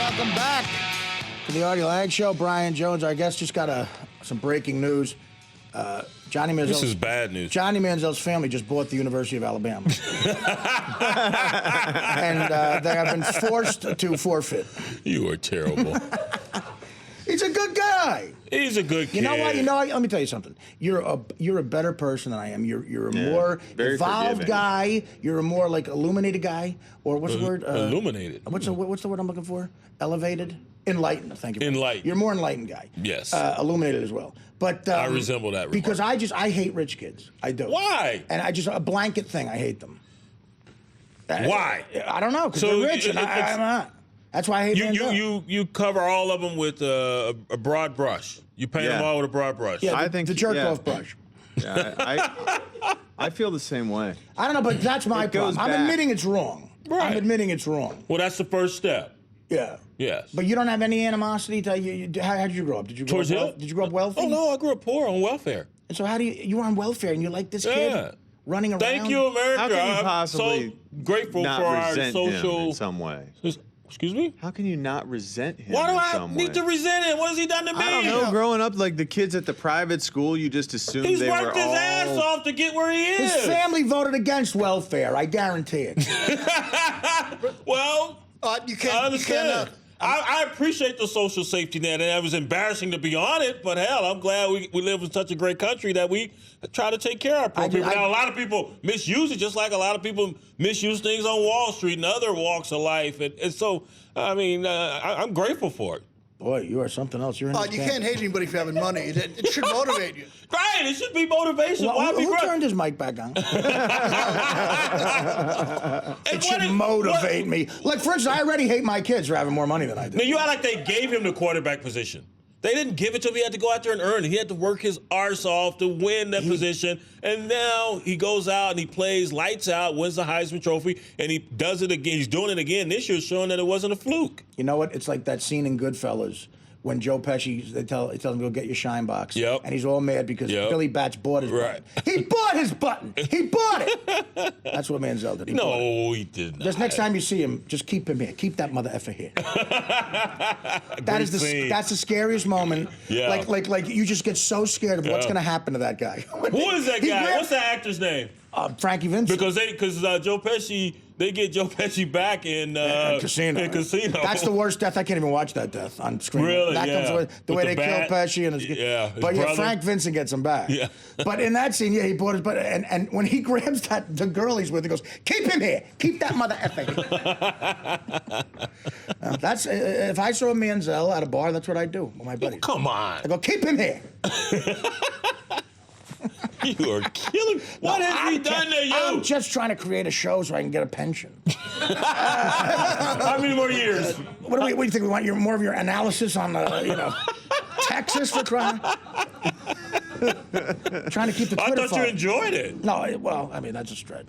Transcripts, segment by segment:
welcome back to the Artie Lange Show. Brian Jones, our guest, just got some breaking news. Johnny Manziel's, this is bad news. Johnny Manziel's family just bought the University of Alabama. And they have been forced to forfeit. You are terrible. He's a good guy. He's a good kid. You know what? Let me tell you something. You're a better person than I am. You're a more evolved forgiving guy. You're a more like illuminated guy, or what's the word? Illuminated. What's the word I'm looking for? Elevated, enlightened. Thank you. Enlightened. You're more enlightened guy. Yes. Illuminated as well. But I resemble that remark. because I hate rich kids. I do. Why? And a blanket thing. I hate them. Why? I don't know because So they're rich and I'm not. That's why I hate Manziel. You cover all of them with a broad brush. You paint them all with a broad brush. Yeah, I think the jerk off brush. Yeah, I feel the same way. I don't know, but that's my problem. I'm admitting it's wrong. Right. I'm admitting it's wrong. Well, that's the first step. Yeah. Yes. But you don't have any animosity to how did you grow up? Did you grow Towards up him? Did you grow up wealthy? Oh no, I grew up poor on welfare. And so how do you were on welfare and you like this kid running around? Thank you, America. How can you I'm possibly so grateful not for our resent social him in some way? Excuse me? How can you not resent him? Why do in I some need way? to resent him? What has he done to me? I don't know. Growing up, like the kids at the private school, you just assumed He's they were worked his all. ass off to get where he is. His family voted against welfare. I guarantee it. Well, You can't. I understand. You can't, I appreciate the social safety net, and it was embarrassing to be on it, but hell, I'm glad we live in such a great country that we try to take care of poor people. Now, a lot of people misuse it, just like a lot of people misuse things on Wall Street and other walks of life. And so, I mean, I'm grateful for it. Boy, you are something else. You're in this you camp. can't hate anybody for having money. It should motivate you. Right, it should be motivation. Well, Why be who great? turned his mic back on? It should motivate me. Like, for instance, I already hate my kids for having more money than I do. Now, you act like they gave him the quarterback position. They didn't give it to him. He had to go out there and earn it. He had to work his arse off to win that position. And now he goes out and he plays lights out, wins the Heisman Trophy, and he does it again. He's doing it again this year, showing that it wasn't a fluke. You know what? It's like that scene in Goodfellas when Joe Pesci, he tells him, go get your shine box. Yep. And he's all mad because Billy Batch bought his button. He bought his button. He bought it. That's what Manziel did. He did not. Just next time you see him, just keep him here. Keep that mother effer here. That's the scariest moment. Yeah. Like you just get so scared of what's going to happen to that guy. Who is that guy? What's the actor's name? Frankie Vincent. Because Joe Pesci, they get Joe Pesci back in Casino. In Casino. That's the worst death. I can't even watch that death on screen. Really? That comes with the way they kill Pesci and his brother. Frank Vincent gets him back. Yeah. But in that scene, he bought his butt, and when he grabs the girl he's with, he goes, "Keep him here. Keep that mother effing here." That's if I saw Manziel at a bar, that's what I'd do with my buddies. Come on. I go, "Keep him here." You are killing. What has he done to you? I'm just trying to create a show so I can get a pension. How many more years? What do you think? We want more of your analysis on Texas for crying? Trying to keep the Twitter I thought you enjoyed it. No, well, I mean, that's a stretch.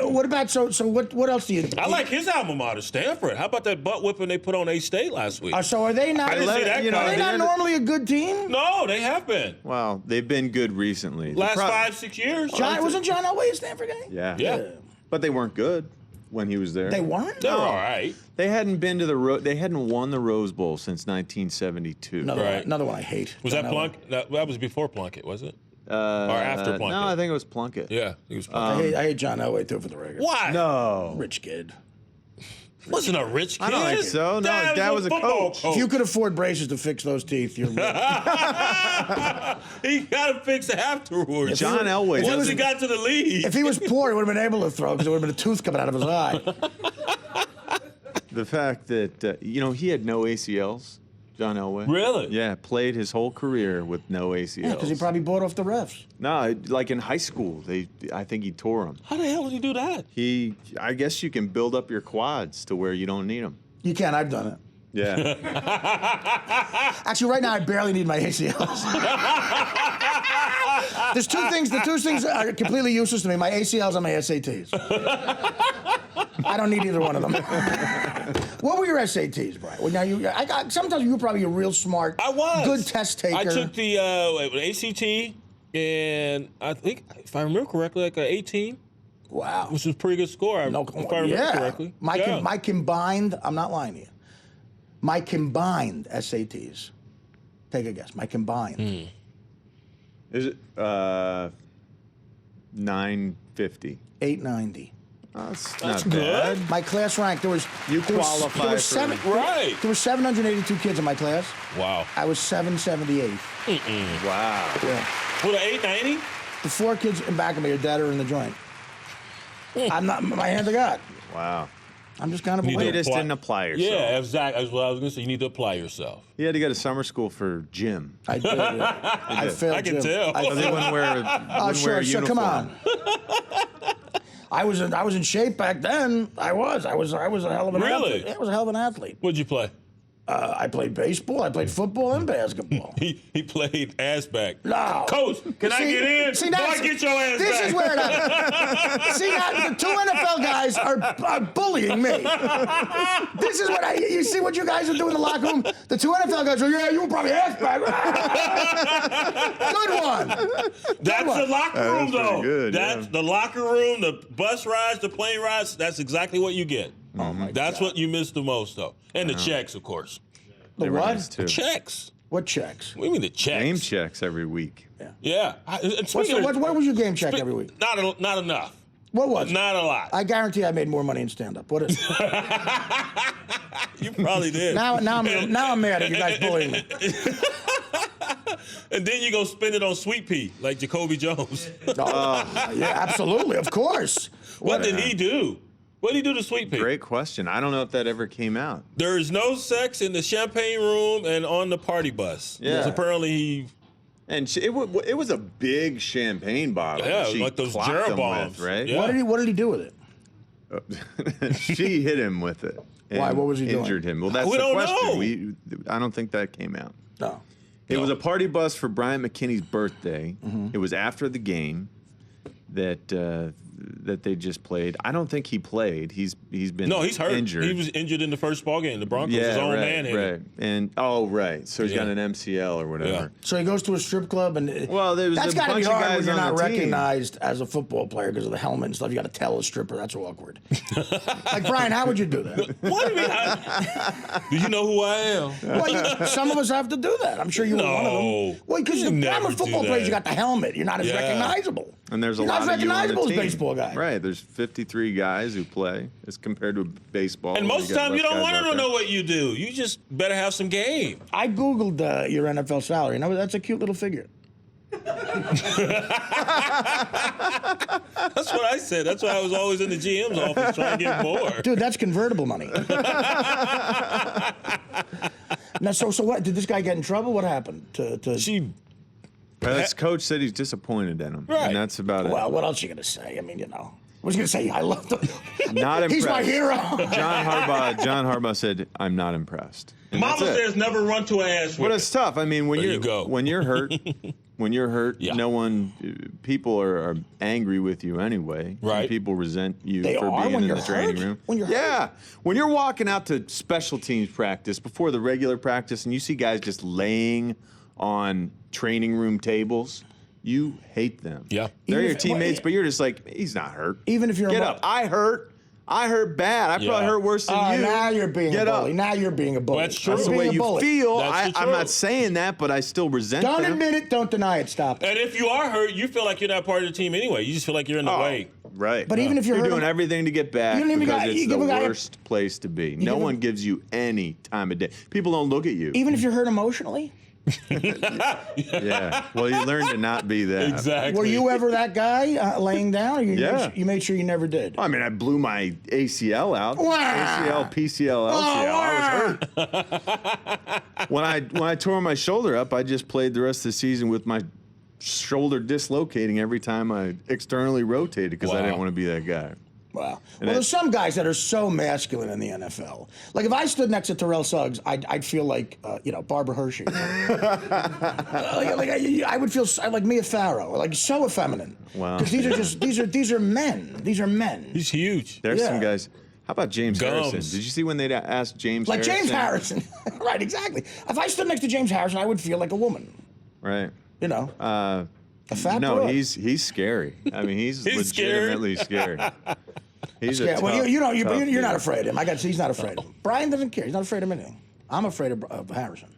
What about, so what else do you do? I like his alma mater, Stanford. How about that butt whipping they put on A-State last week? So are they not, I didn't see that are they not normally a good team? No, they have been. Well, they've been good recently. Last 5-6 years. Wasn't John Elway a Stanford guy? Yeah. But they weren't good when he was there. They weren't? They're all right. They hadn't been to they hadn't won the Rose Bowl since 1972. Another one I hate. Was that Plunkett? That was before Plunkett, was it? Or after Plunkett? No, I think it was Plunkett. Yeah, he was Plunkett. I hate John Elway, too, for the record. Why? No. Rich kid. Wasn't a rich kid. I don't think so. No, his dad was a football coach. If you could afford braces to fix those teeth, you're rich. He got to fix afterwards. John Elway. Once he got to the league. If he was poor, he would have been able to throw because there would have been a tooth coming out of his eye. The fact that, he had no ACLs, John Elway. Really? Yeah, played his whole career with no ACLs. Yeah, because he probably bought off the refs. No, like in high school, I think he tore them. How the hell did he do that? I guess you can build up your quads to where you don't need them. You can. I've done it. Yeah. Actually, right now, I barely need my ACLs. There's two things. The two things are completely useless to me, my ACLs and my SATs. I don't need either one of them. What were your SATs, Brian? Well, now sometimes you were probably a real smart, good test taker. I took the ACT, and I think, if I remember correctly, like an 18 Wow. which was a pretty good score, if I remember correctly. My combined, I'm not lying to you, my combined SATs, take a guess, my combined. Is it 950? 890. That's That's not bad. good. My class rank, there was... You there was- qualify there was for- seven, Right. There were 782 kids in my class. Wow. I was 778. Wow. Yeah. With an 890? The 4 kids in back of me are dead or in the joint. I'm not... My hand to God. Wow. I'm just kind of a You You winner. just didn't apply yourself. Yeah, exactly. That's what I was going to say. You need to apply yourself. You had to go to summer school for gym. I did. Yeah. I failed. I can Jim. tell. I So they failed. wouldn't wear, wouldn't wear a Sure, uniform. come on. I was in shape back then. I was a hell of an Really? athlete. Yeah, I was a hell of an athlete. What'd you play? I played baseball. I played football and basketball. He played ass back. No. Coach, can I get in? See, Boy, that's, get your ass this back. is where it See, now, the 2 NFL guys are bullying me. This is what you see what you guys are doing in the locker room? The 2 NFL guys are, yeah, you were probably ass back. Good one. That's the locker room, That's pretty though. good, That's yeah. the locker room, the bus rides, the plane rides. That's exactly what you get. Oh, my That's God. what you miss the most, though. And the checks, of course. The They were what? nice, too. Checks. What checks? What do you mean the checks? Name checks every week. Yeah. What was your game check every week? Not enough. What was it? Not a lot. I guarantee I made more money in stand-up. What is it? You probably did. Now I'm mad at you guys bullying me. And then you go spend it on Sweet Pea, like Jacoby Jones. Yeah, absolutely, of course. What did he do? What did he do to Sweet Pea? Great question. I don't know if that ever came out. There is no sex in the champagne room and on the party bus. Yeah. 'Cause apparently he. And it was a big champagne bottle. Yeah, she like those clocked him Jeroboams. with, right? Yeah. What did he do with it? She hit him with it. Why? and What was he doing? Injured him. Well, that's We the don't question. know. I don't think that came out. No. It No. was a party bus for Brian McKinney's birthday. It was after the game that they just played. I don't think he played. He's been No, he's hurt. injured. He was injured in the first ball game. The Broncos, yeah, his own right, man hit him. right. And right. So he's got Yeah. an MCL or whatever. Yeah. So he goes to a strip club, and Well, there was that's a got to be bunch of hard when guys you're on not the team. recognized as a football player because of the helmet and stuff. You got to tell a stripper. That's awkward. Like Brian, how would you do that? What do you mean? Do you know who I am? Well, some of us have to do that. I'm sure you were one of No. them. Well, because You I'm never a do football player. that. You got the helmet. You're not as Yeah. recognizable. And there's a You're lot not of you on the recognizable as team. baseball guy. Right. There's 53 guys who play as compared to baseball. And most of the got time, you less don't guys want out them to there. know what you do. You just better have some game. I Googled your NFL salary. You know, that's a cute little figure. That's what I said. That's why I was always in the GM's office trying to get more. Dude, that's convertible money. Now, so what? Did this guy get in trouble? What happened? She. His coach said he's disappointed in him. Right. And that's about it. Well, what else are you gonna say? I mean, you know, what was you gonna say? I love him. Not impressed. He's my hero. John Harbaugh said, "I'm not impressed." And Mama that's it. says never run to an ass But whipping. it's tough. I mean, when There you're you go. when you're hurt, Yeah. people are angry with you anyway. Right. People resent you They for are being when in you're the training hurt? room. When you're yeah, hurt? when you're walking out to special teams practice before the regular practice, and you see guys just laying on training room tables. You hate them. Yeah. They're Even your if- teammates, well, but you're just like, he's not hurt. Even if you're Get a up. I hurt bad. I probably Yeah. hurt worse than Oh, you. now you're being Get a up. bully. Now you're being a bully. That's true. That's the Being way a you bully. feel. That's the I'm truth. not saying that, but I still resent Don't them. admit it. Don't deny it. Stop. And if you are hurt, you feel like you're not part of the team anyway. You just feel like you're in the way. Right. But even if you're hurt, doing everything to get back You don't even because got- it's you the give a guy a- worst place to be. No give a- one gives you any time of day. People don't look at you. even if you're hurt emotionally, Yeah. Well, you learn to not be that. Exactly. were you ever that guy laying down? Or Yeah. You made sure you never did. I mean, I blew my ACL out. Wow. ACL, PCL, LCL. I was hurt. when I tore my shoulder up, I just played the rest of the season with my shoulder dislocating every time I externally rotated because I Wow. didn't want to be that guy. Wow. Well, there's some guys that are so masculine in the NFL. Like if I stood next to Terrell Suggs, I'd feel like Barbara Hershey. I would feel like Mia Farrow, like so effeminate. Wow. Because these are men. These are men. He's huge. There's some Yeah. guys. How about James Gums. Harrison? Did you see when they asked James Like Harrison? James Harrison. Right, exactly. If I stood next to James Harrison, I would feel like a woman. Right. You know. A fat No, broad. he's scary. I mean, he's scary? legitimately scary. He's a Yeah, well, tough, you're not dude. afraid of him. He's not afraid of him. Brian doesn't care. He's not afraid of anything. I'm afraid of Harrison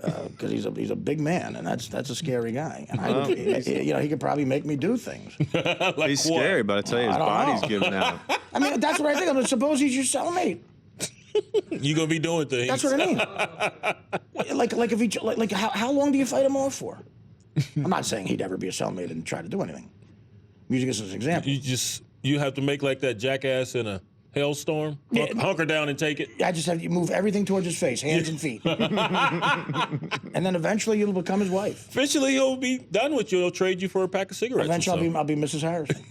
because he's a big man, and that's a scary guy. And he could probably make me do things. Like He's what? scary, but I tell you, his I don't body's know. giving out. I mean, that's what I think. I mean, suppose he's your cellmate. You gonna be doing things. That's what I mean. like if he like how long do you fight him off for? I'm not saying he'd ever be a cellmate and try to do anything. Using this as an example. You have to make like that jackass in a hailstorm. Hunker down and take it. I just have you move everything towards his face, hands and feet, and then eventually you'll become his wife. Eventually he'll be done with you. He'll trade you for a pack of cigarettes. Eventually I'll be Mrs. Harrison.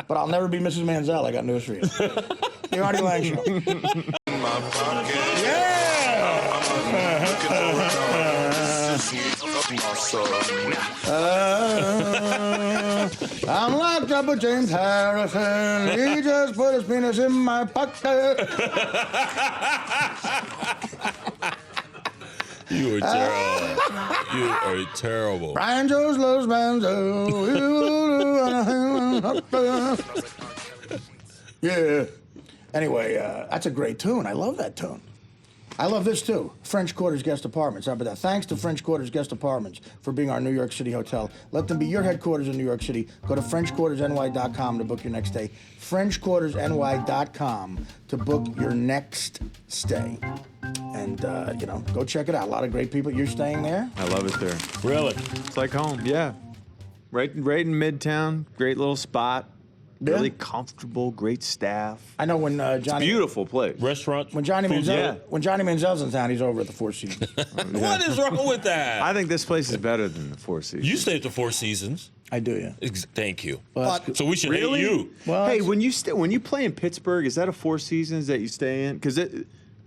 But I'll never be Mrs. Manziel. I got news for you. The Artie Lange Show. I'm locked up with James Harrison. He just put his penis in my pocket. You are terrible. You are terrible. Brian Jones loves banjo. Yeah. Anyway, that's a great tune. I love that tune. I love this too. French Quarter's Guest Apartments. How about that? Thanks to French Quarter's Guest Apartments for being our New York City hotel. Let them be your headquarters in New York City. Go to FrenchQuartersNY.com to book your next stay. FrenchQuartersNY.com to book your next stay. And, go check it out. A lot of great people. You're staying there? I love it there. Really? It's like home. Yeah. Right in Midtown. Great little spot. Yeah. Really comfortable. Great staff. I know when Johnny... Beautiful place. Restaurant? When Johnny yeah. Manziel's in town, he's over at the Four Seasons. What is wrong with that? I think this place is better than the Four Seasons. You stay at the Four Seasons. I do, yeah. Thank you. But, So we should Really? hate you. well, Hey, it's- when you play in Pittsburgh, is that a Four Seasons that you stay in? Because no, they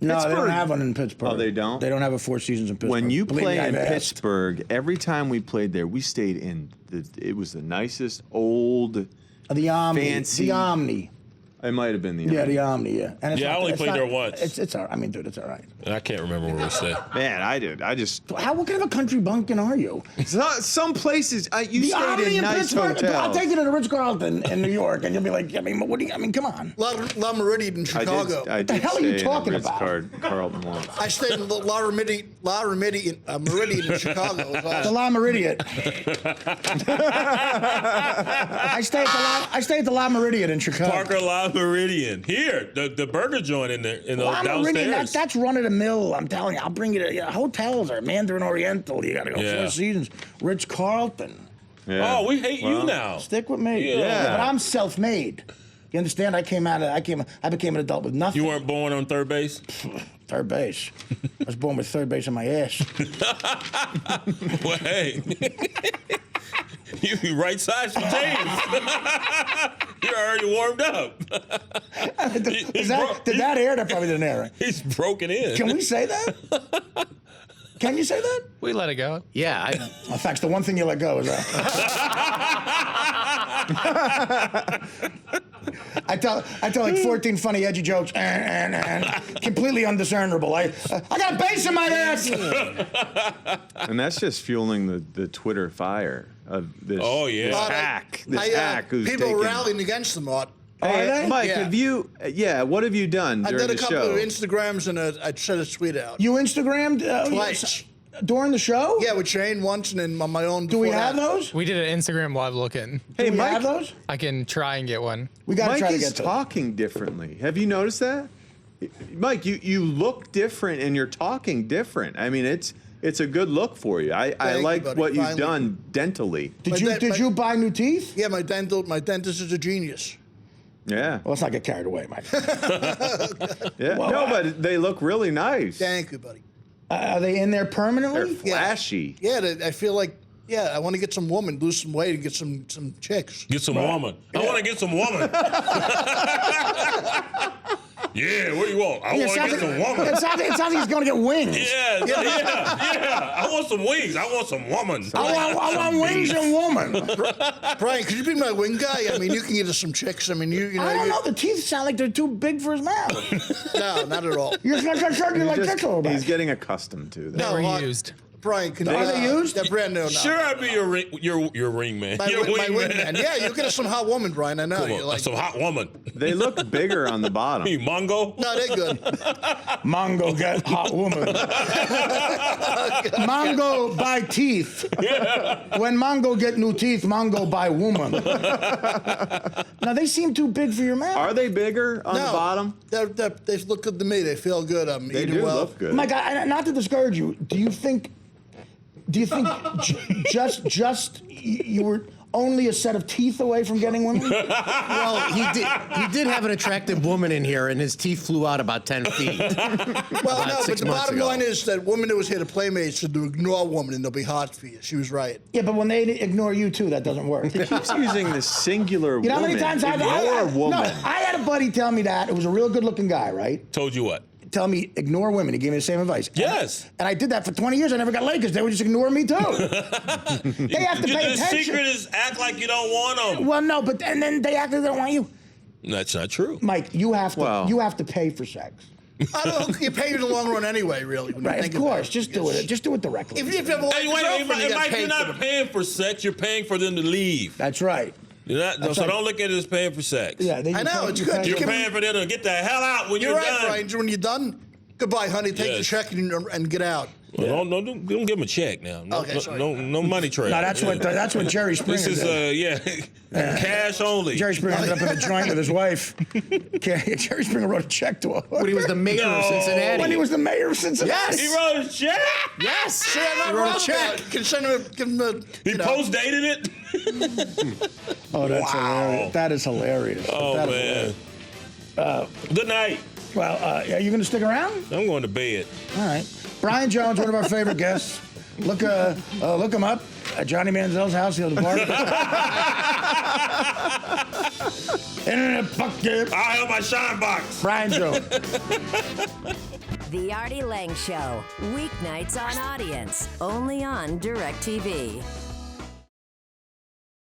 don't Pittsburgh- have one in Pittsburgh. Oh, they don't? They don't have a Four Seasons in Pittsburgh. When you Believe play me, in I've asked. Pittsburgh, every time we played there, we stayed in it was the nicest old. The Omni. Fancy- The Omni. It might have been the. Yeah, the Omni, yeah. And it's Yeah, I not- only it's played not- there once. It's all right. I mean, dude, it's all right. And I can't remember where we stayed. Man, I did. I just What kind of a country bumpkin are you? some places you The stayed Omni in nice Pittsburgh. hotels. I'll take you to the Ritz-Carlton in New York, and you'll be like, I mean, what do you? I mean, come on. La Meridian in Chicago. I did the hell are you stay in a talking about? Ritz-Carlton once. I stayed in La Meridian in Chicago. It was The awesome. La Meridian. I stay at the La Meridian in Chicago. Parker La Meridian. Here, the burger joint in the La Meridian, downstairs. that's run of the mill. I'm telling you, I'll bring you to hotels or Mandarin Oriental. You got to go Yeah. Four Seasons, Ritz Carlton. Yeah. Oh, we hate you Well, now. Stick with me. Yeah. But I'm self-made. You understand? I became an adult with nothing. You weren't born on third base? Third base. I was born with third base on my ass. Well, hey. You be right side from James. You're already warmed up. Did that air? That probably didn't air. Right? He's broken in. Can we say that? Can you say that? We let it go. Yeah. Well, thanks. The one thing you let go is that. I tell like 14 funny edgy jokes and completely undiscernible. I got a bass in my ass. And that's just fueling the Twitter fire of this. Oh, yeah. This But hack. This hack who's people taking. rallying against them, Art. Hey, Are they? Mike, Yeah. have you? Yeah, what have you done I during did a the couple show? of Instagrams and I sent a tweet out. You Instagrammed Twice. during the show? Yeah, with Shane once and then on my own. Do we before have that. those? We did an Instagram live look-in. Hey, Do we Mike. have those? I can try and get one. We got to Mike try to is get those. talking differently. Have you noticed that? Mike, you look different and you're talking different. I mean, it's a good look for you. I Thank you, like buddy. what you've Finally. done dentally. Did you buy new teeth? Yeah, my dentist is a genius. Yeah. Well, let's not get carried away, Mike. Yeah. Well, no, but they look really nice. Thank you, buddy. Are they in there They're permanently? flashy. Yeah, I feel like, I want to get some woman, lose some weight, and get some chicks. Get some woman. I want to get some woman. Yeah, what do you want? I want to get some woman. It sounds like he's going to get wings. Yeah. I want some wings. I want some woman. I want wings and woman. Brian, could you be my wing guy? I mean, you can get us some chicks. I mean, you know. I don't know. The teeth sound like they're too big for his mouth. No, not at all. You're like this a little He's bit. getting accustomed to that. No, Never Art, used. Brian, can Are they used? They're brand new now. Sure, I'd be your ring man. My wingman. Yeah, you'll get us some hot woman, Brian. I know. Come You're on, like, some hot woman. They look bigger on the bottom. You Mongo? no, they're good. Mongo get hot woman. Mongo buy teeth. When Mongo get new teeth, Mongo buy woman. Now they seem too big for your mouth. Are they bigger on the bottom? They look good to me. They feel good. I'm They eating do well. look good. Mike, not to discourage you, do you think just you were only a set of teeth away from getting women? Well, he did have an attractive woman in here, and his teeth flew out about 10 feet. Well, no, but 6 the months bottom ago. line is that woman that was here to Playmates should do ignore woman and they'll be hot for you. She was right. Yeah, but when they ignore you too, that doesn't work. He keeps using the singular You know how woman. many times Ignore woman. No, I had a buddy tell me that. It was a real good-looking guy, right? Told you what? Tell me, ignore women. He gave me the same advice. Yes. And I did that for 20 years. I never got laid because they would just ignore me too. They have to pay The attention. secret is act like you don't want them. Well, no, but and then they act like they don't want you. That's not true. Mike, you have to. Well. You have to pay for sex. I don't. You pay in the long run anyway, really. When you Right? think Of about course. Just do it. Just do it directly. If you have a wife Hey, and wait, girlfriend, you gotta Mike, pay you're for not them. paying for sex. You're paying for them to leave. That's right. You're not, That's so right. don't look at it as paying for sex. Yeah. I know, it's good. You're Give me- paying for them to get the hell out when You're you're right, done. Brian. When you're done, goodbye, honey. Take the Yes. check and get out. Well, don't give them a check now. No, Okay, sorry. no money trail. No, that's what Jerry Springer This is did. cash only. Jerry Springer ended up in a joint with his wife. Okay, Jerry Springer wrote a check to her. When he was the mayor of No. Cincinnati. When he was the mayor of Cincinnati. He wrote a check. Yes. See, I'm not He wrote wrong a check. there. Can send him, give him a. He you know. post dated it. Oh, that's Wow. hilarious. That is hilarious. Oh That is man. hilarious. Good night. Well, are you going to stick around? I'm going to bed. All right. Brian Jones, one of our favorite guests. Look him up at Johnny Manziel's house, Hill Park. In a bucket. I'll have my shine box. Brian Jones. The Artie Lange Show, weeknights on Audience, only on DirecTV.